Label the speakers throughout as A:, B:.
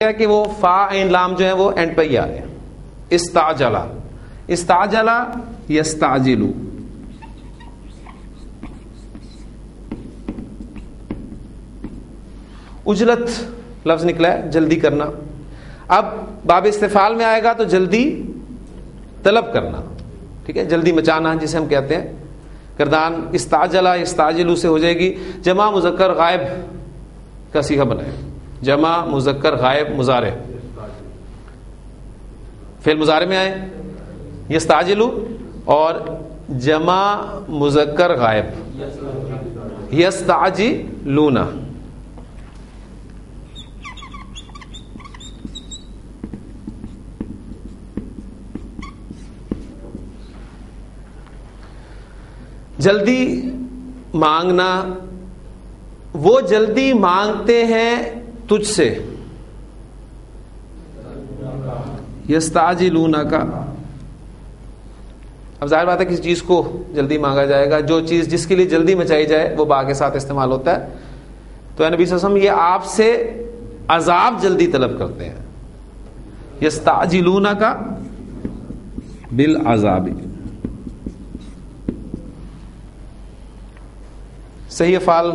A: ہے کہ وہ فا عین لام جو ہے وہ اینڈ پہ ہی آ رہے ہیں. استعجلا، استعجلا یستعجلو. اجلت لفظ نکلا ہے جلدی کرنا. اب باب استفعال میں آئے گا تو جلدی طلب کرنا، ٹھیک ہے، جلدی مچانا جسے ہم کہتے ہیں. کردان استعجلا یستعجلو سے ہو جائے گی. جمع مذکر غائب کا صیغہ بنائے، جمع مذکر غائب مضارع، فعل مضارع میں آئے یستعجلو، اور جمع مذکر غائب یستعجلون. جلدی مانگنا، وہ جلدی مانگتے ہیں تجھ سے. یستعجلون کا، اب ظاہر بات ہے کسی چیز کو جلدی مانگا جائے گا، جو چیز جس کے لیے جلدی مچائی جائے وہ با کے ساتھ استعمال ہوتا ہے. تو نبی صلی اللہ علیہ وسلم یہ آپ سے عذاب جلدی طلب کرتے ہیں. یستعجلون کا بالعذاب. صحیح افعال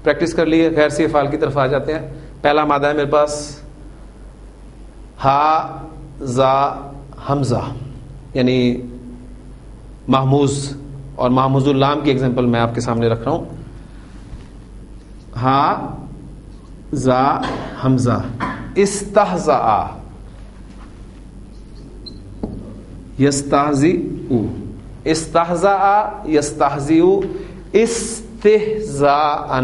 A: پریکٹس کر لیے، غیر صحیح افعال کی طرف آ جاتے ہیں. پہلا مادہ ہے میرے پاس ہا زا حمزہ، یعنی محموز اور محموز اللام کی ایگزامپل میں آپ کے سامنے رکھ رہا ہوں. ہا زا حمزہ استہزا یستہزئ، استہزا یستہزئ، استہزاء،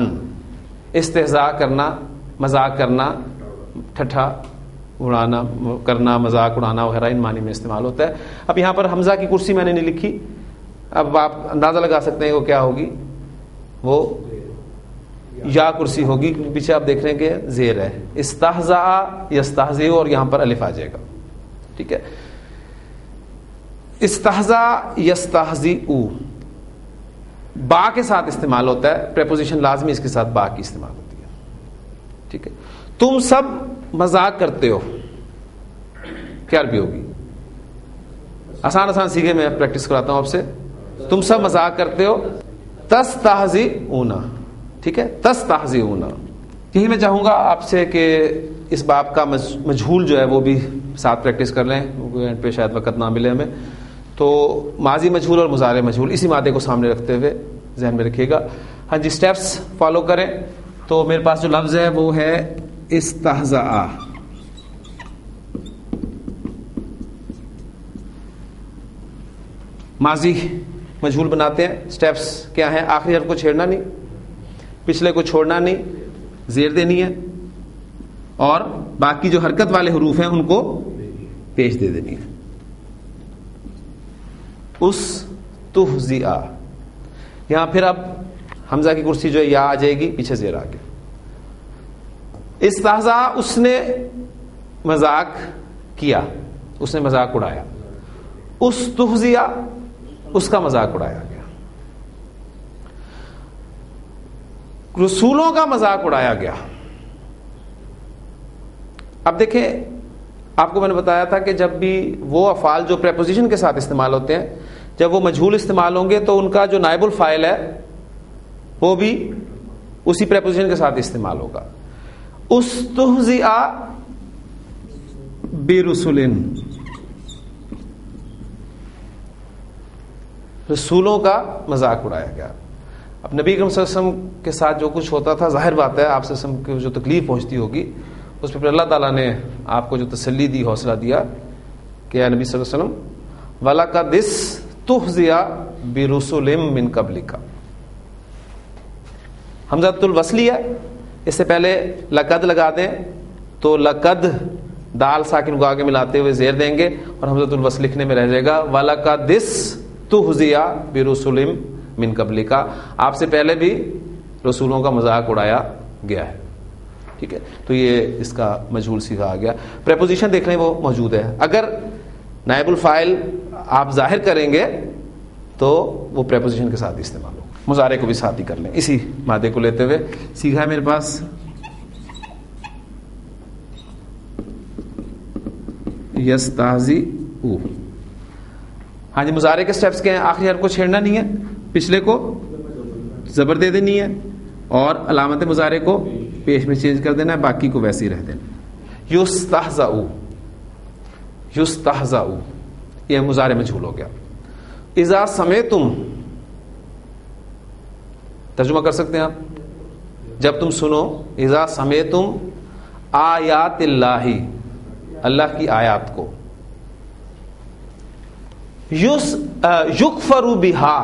A: استہزاء کرنا، مذاق کرنا، ٹھٹھا اڑانا کرنا، مذاق اڑانا وغیرہ ان معنی میں استعمال ہوتا ہے. اب یہاں پر حمزہ کی کرسی میں نے نہیں لکھی، اب آپ اندازہ لگا سکتے ہیں وہ کیا ہوگی، وہ یا کرسی ہوگی، پیچھے آپ دیکھ رہے ہیں کہ زیر ہے. استہزاء یستہزئ اور یہاں پر الف آ جائے گا، ٹھیک ہے. استہزاء یستہزئ با کے ساتھ استعمال ہوتا ہے، پریپوزیشن لازمی اس کے ساتھ با کی استعمال ہوتی ہے، ٹھیک ہے. تم سب مذاق کرتے ہو، کیا عربی ہوگی؟ آسان آسان سیکھے میں پریکٹس کراتا ہوں آپ سے. تم سب مذاق کرتے ہو، تستہزئون، ٹھیک ہے، تستہزئون. یہی میں چاہوں گا آپ سے کہ اس باب کا مجہول جو ہے وہ بھی ساتھ پریکٹس کر لیں، اینڈ پہ شاید وقت نہ ملے ہمیں. تو ماضی مجہول اور مضارع مجہول اسی مادے کو سامنے رکھتے ہوئے ذہن میں رکھیے گا. ہاں جی، سٹیپس فالو کریں. تو میرے پاس جو لفظ ہے وہ ہے استہزاء. ماضی مجہول بناتے ہیں. سٹیپس کیا ہیں؟ آخری حرف کو چھیڑنا نہیں، پچھلے کو چھوڑنا نہیں، زیر دینی ہے، اور باقی جو حرکت والے حروف ہیں ان کو پیش دے دینی ہے. استہزئ، یہاں پھر اب حمزہ کی کرسی جو ہے یا آ جائے گی، پیچھے زیر آ گیا. استہزاء، اس نے مذاق کیا، اس نے مذاق اڑایا. استہزئ، اس کا مذاق اڑایا گیا. رسولوں کا مذاق اڑایا گیا. اب دیکھیں، آپ کو میں نے بتایا تھا کہ جب بھی وہ افعال جو پریپوزیشن کے ساتھ استعمال ہوتے ہیں، جب وہ مجہول استعمال ہوں گے تو ان کا جو نائب الفاعل ہے وہ بھی اسی پریپوزیشن کے ساتھ استعمال ہوگا. استہزئ برسل، رسولوں کا مذاق اڑایا گیا. اب نبی اکرم صلی اللہ علیہ وسلم کے ساتھ جو کچھ ہوتا تھا، ظاہر بات ہے آپ صلی اللہ علیہ وسلم کو جو تکلیف پہنچتی ہوگی، اس پہ اللہ تعالیٰ نے آپ کو جو تسلی دی، حوصلہ دیا کہ اے نبی صلی اللہ علیہ وسلم وَلَقَدِ اسْتُہْزِئَ بِرُسُلٍ مِّن قَبْلِكَ. حمزۃ الوصلی ہے، اس سے پہلے لقد لگا دیں تو لقد دال ساکن کو آگے ملاتے ہوئے زیر دیں گے اور حمزۃ الوصل لکھنے میں رہ جائے گا وَلَقَدِ اسْتُہْزِئَ بِرُسُلٍ مِّن قَبْلِكَ. آپ سے پہلے بھی رسولوں کا مذاق اڑایا گیا ہے، ٹھیک ہے. تو یہ اس کا مجہول صیغہ آ گیا. پریپوزیشن دیکھ لیں وہ موجود ہے. اگر نائب الفاعل آپ ظاہر کریں گے تو وہ پریپوزیشن کے ساتھ استعمال ہو. مضارع کو بھی ساتھ ہی کر لیں اسی مادے کو لیتے ہوئے. سیکھا ہے میرے پاس یستہزئوا. ہاں جی مضارع کے سٹیپس کیا ہیں؟ آخری حرف کو چھیڑنا نہیں ہے، پچھلے کو زبر دے دینی ہے اور علامت مضارع کو پیش میں چینج کر دینا ہے، باقی کو ویسے ہی رہ دینا. یستہزئوا، یستہزئوا یہ مضارع مجہول ہو گیا. اذا سمعتم ترجمہ کر سکتے ہیں آپ، جب تم سنو، اذا سمعتم آیات اللہ، اللہ کی آیات کو، یکفر بہا،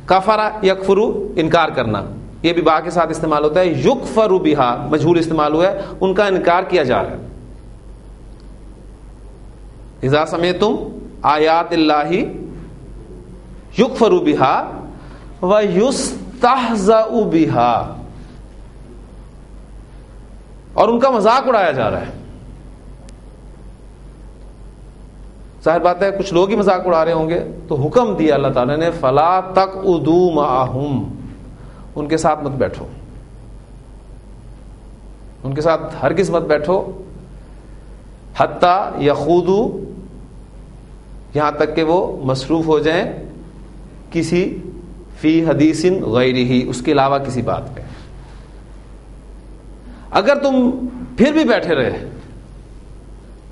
A: کفر یکفر انکار کرنا، یہ بھی با کے ساتھ استعمال ہوتا ہے. یکفر بہا مجہول استعمال ہوا ہے، ان کا انکار کیا جا رہا ہے. اذا سمعتم آیات اللہ یکفر بہا ویستہزأ بہا، اور ان کا مذاق اڑایا جا رہا ہے. ظاہر بات ہے کچھ لوگ ہی مذاق اڑا رہے ہوں گے، تو حکم دیا اللہ تعالیٰ نے فلا تقعدوا معہم، ان کے ساتھ مت بیٹھو، ان کے ساتھ ہرگز مت بیٹھو، حتی یخوضوا، یہاں تک کہ وہ مصروف ہو جائیں کسی فی حدیث غیرہ، اس کے علاوہ کسی بات پہ. اگر تم پھر بھی بیٹھے رہے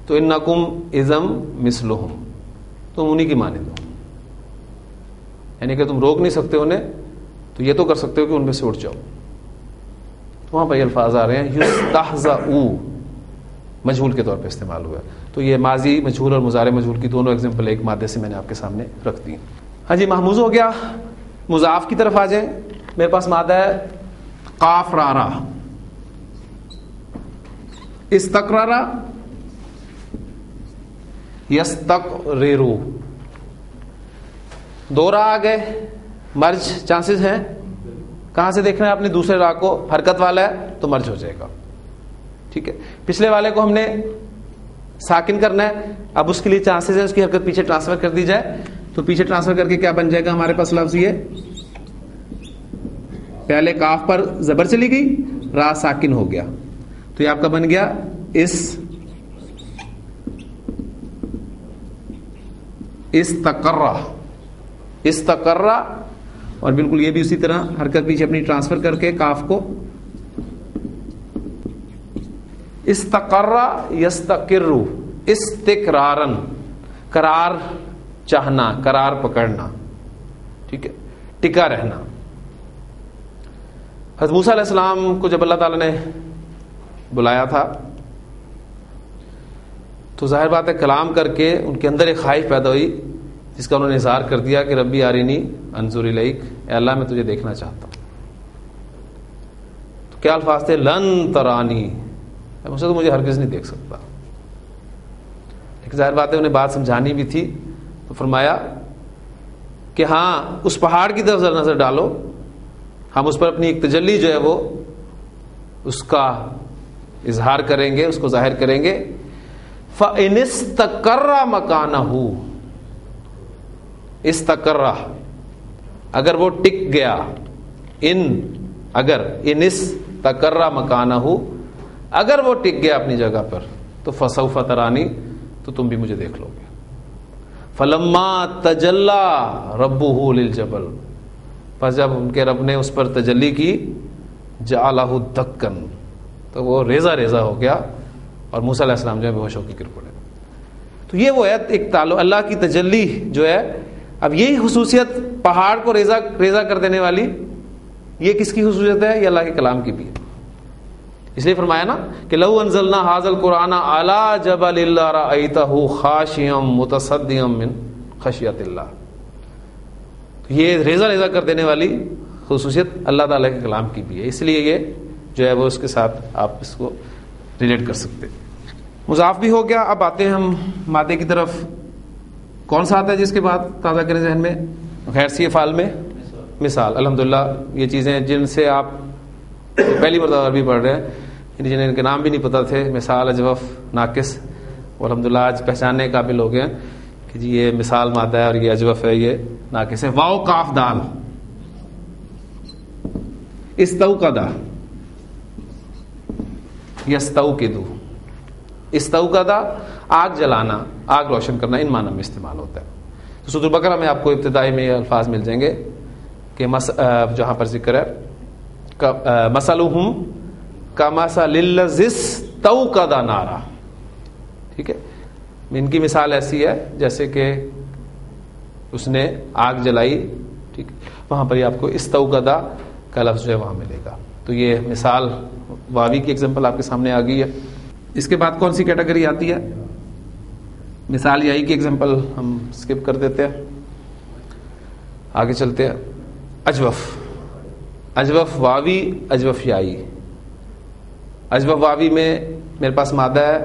A: تو انکم اذم مثلہم، تم انہی کی مانند ہو. یعنی کہ تم روک نہیں سکتے انہیں، تو یہ تو کر سکتے ہو کہ ان میں سے اٹھ جاؤ. تو وہاں پہ یہ الفاظ آ رہے ہیں یستہزئوا، مجہول کے طور پہ استعمال ہوا ہے. تو یہ ماضی مجہول اور مضارع مجہول کی دونوں ایگزامپل ایک مادے سے میں نے آپ کے سامنے رکھ دی. ہاں جی محموز ہو گیا. مضاف کی طرف آ جائیں. میرے پاس مادہ ہے قاف رارا، استقرارا یستقرروا، دو را آ گئے، مرج چانسز ہیں. کہاں سے دیکھنا ہے آپ نے؟ دوسرے را کو حرکت والا ہے تو مرج ہو جائے گا. ٹھیک ہے، پچھلے والے کو ہم نے ساکن کرنا ہے، اب اس کے لیے چانسز ہے اس کی حرکت پیچھے ٹرانسفر کر دی جائے. تو پیچھے ٹرانسفر کر کے کیا بن جائے گا ہمارے پاس لفظ؟ یہ پہلے کاف پر زبر چلی گئی، را ساکن ہو گیا، تو یہ آپ کا بن گیا استقرہ، استقرہ. اور بالکل یہ بھی اسی طرح حرکت پیچھے اپنی ٹرانسفر کر کے کاف کو استقرہ یستقر، استقرارن، قرار چاہنا، قرار پکڑنا. ٹھیک ہے، ٹکا رہنا. حضرت موسیٰ علیہ السلام کو جب اللہ تعالیٰ نے بلایا تھا تو ظاہر بات ہے کلام کر کے ان کے اندر ایک خواہش پیدا ہوئی جس کا انہوں نے اظہار کر دیا کہ ربی آرینی انظر الیک، اے اللہ میں تجھے دیکھنا چاہتا ہوں. تو کیا الفاظ تھے؟ لن ترانی، مجھے تو مجھے ہرگز نہیں دیکھ سکتا. لیکن ظاہر بات ہے انہیں بات سمجھانی بھی تھی، تو فرمایا کہ ہاں اس پہاڑ کی طرف نظر ڈالو، ہم اس پر اپنی ایک تجلی جو ہے وہ اس کا اظہار کریں گے، اس کو ظاہر کریں گے. فَإِنِ اسْتَقَرَّ مَكَانَهُ، استقرہ اگر وہ ٹک گیا، اگر ان استقرہ مکانہ، اگر وہ ٹک گیا اپنی جگہ پر، تو فسوف ترانی، تو تم بھی مجھے دیکھ لو گے. فلما تجلی ربہ للجبل، پس جب ان کے رب نے اس پر تجلی کی، جعلہ دکن، تو وہ ریزہ ریزہ ہو گیا اور موسیٰ علیہ السلام جو ہے بے ہوش ہو کے گر پڑے. تو یہ وہ ہے ایک تعلق اللہ کی تجلی جو ہے. اب یہی خصوصیت پہاڑ کو ریزہ ریزہ کر دینے والی، یہ کس کی خصوصیت ہے؟ یہ اللہ کے کلام کی بھی ہے. اس لیے فرمایا نا کہ لو انزلنا ھذا القرآن علی جبل لرأیتہ خاشعا متصدعا من خشیۃ اللہ. یہ ریزہ ریزہ کر دینے والی خصوصیت اللہ تعالیٰ کے کلام کی بھی ہے. اس لیے یہ جو ہے وہ اس کے ساتھ آپ اس کو ریلیٹ کر سکتے. مضاف بھی ہو گیا. اب آتے ہیں ہم مادے کی طرف. کون سا آتا ہے جس کے بعد تازہ کریں ذہن میں؟ غیر سی افعال میں مثال. الحمدللہ یہ چیزیں جن سے آپ پہلی مرتبہ عربی پڑھ رہے ہیں، جنہیں ان کے نام بھی نہیں پتہ تھے، مثال، اجوف، ناقص، الحمدللہ آج پہچاننے قابل ہو گئے کہ جی یہ مثال مادہ ہے اور یہ اجوف ہے، یہ ناقص ہے. واو کاف دال، استوقد، یستوقد، استوقدا آگ جلانا، آگ روشن کرنا، ان معنی میں استعمال ہوتا ہے. تو سورۃ البقرہ میں آپ کو ابتدائی میں یہ الفاظ مل جائیں گے کہ جہاں پر ذکر ہے مثلہم کمثل الذی استوقد نارا. ٹھیک ہے، ان کی مثال ایسی ہے جیسے کہ اس نے آگ جلائی. ٹھیک، وہاں پر ہی آپ کو استوقدا کا لفظ جو ہے وہاں ملے گا. تو یہ مثال واوی کی ایگزامپل آپ کے سامنے آ گئی ہے. اس کے بعد کون سی کیٹیگری آتی ہے؟ مثال یائی کی ایگزامپل ہم اسکپ کر دیتے ہیں، آگے چلتے ہیں. اجوف، اجوف واوی، اجوف یائی. اجوف واوی میں میرے پاس مادہ ہے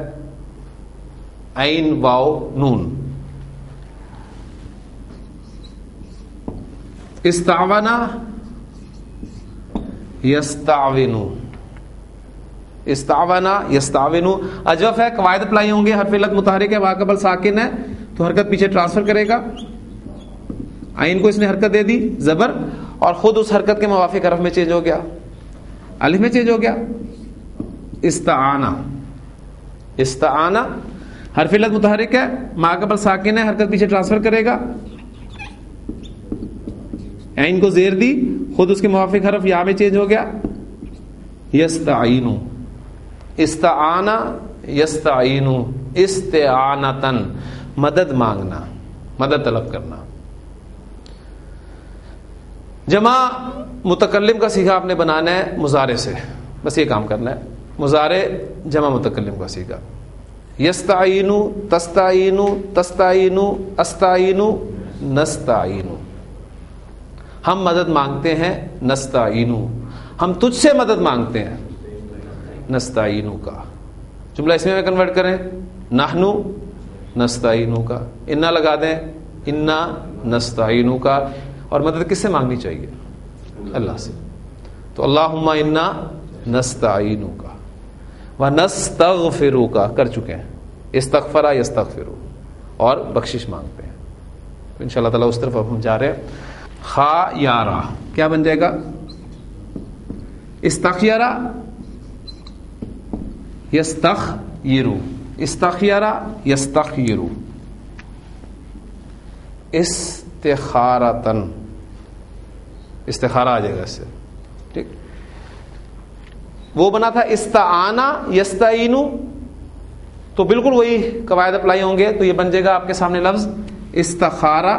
A: عین واو نون. استعونا یستعونو، استعونا یستعونو. اجوف ہے، قواعد اپلائی ہوں گے. حرف علت متحرک ہے، واقبل ساکن ہے تو حرکت پیچھے ٹرانسفر کرے گا. عین کو اس نے حرکت دے دی زبر، اور خود اس حرکت کے موافق حرف میں چینج ہو گیا، الف میں چینج ہو گیا. استعانا، استعانا حرف علت متحرک ہے، ماقبل ساکن ہے، حرکت پیچھے ٹرانسفر کرے گا. عین کو زیر دی، خود اس کے موافق حرف یا میں چینج ہو گیا. یستعینو، استعانا یستعینو، استعانتن مدد مانگنا، مدد طلب کرنا. جمع متکلم کا صیغہ آپ نے بنانا ہے مضارع سے، بس یہ کام کرنا ہے. مضارع جمع متکلم کا صیغہ. یستعینو، تستعینو، تستعینو، استعینو، نستعینو. ہم مدد مانگتے ہیں، نستعینو ہم تجھ سے مدد مانگتے ہیں، نستعینو کا جملہ اس میں کنورٹ کریں، نحنو نستعینو کا، انا لگا دیں، انا نستعینو کا. اور مدد کس سے مانگنی چاہیے؟ اللہ سے. تو اللہم انا نستعینو کا ونستغفرو کا کر چکے ہیں، استغفرا یستغفرو، اور بخشش مانگتے ہیں. تو انشاءاللہ تعالیٰ اس طرف اب ہم جا رہے ہیں. خا یارا کیا بن جائے گا؟ استخیرا یستخیرو، استخیرا یستخیرو، استخارتن، استخارہ آ جائے گا اس سے. ٹھیک، وہ بنا تھا استعانا یستعینو، تو بالکل وہی قواعد اپلائی ہوں گے. تو یہ بن جائے گا آپ کے سامنے لفظ استخارہ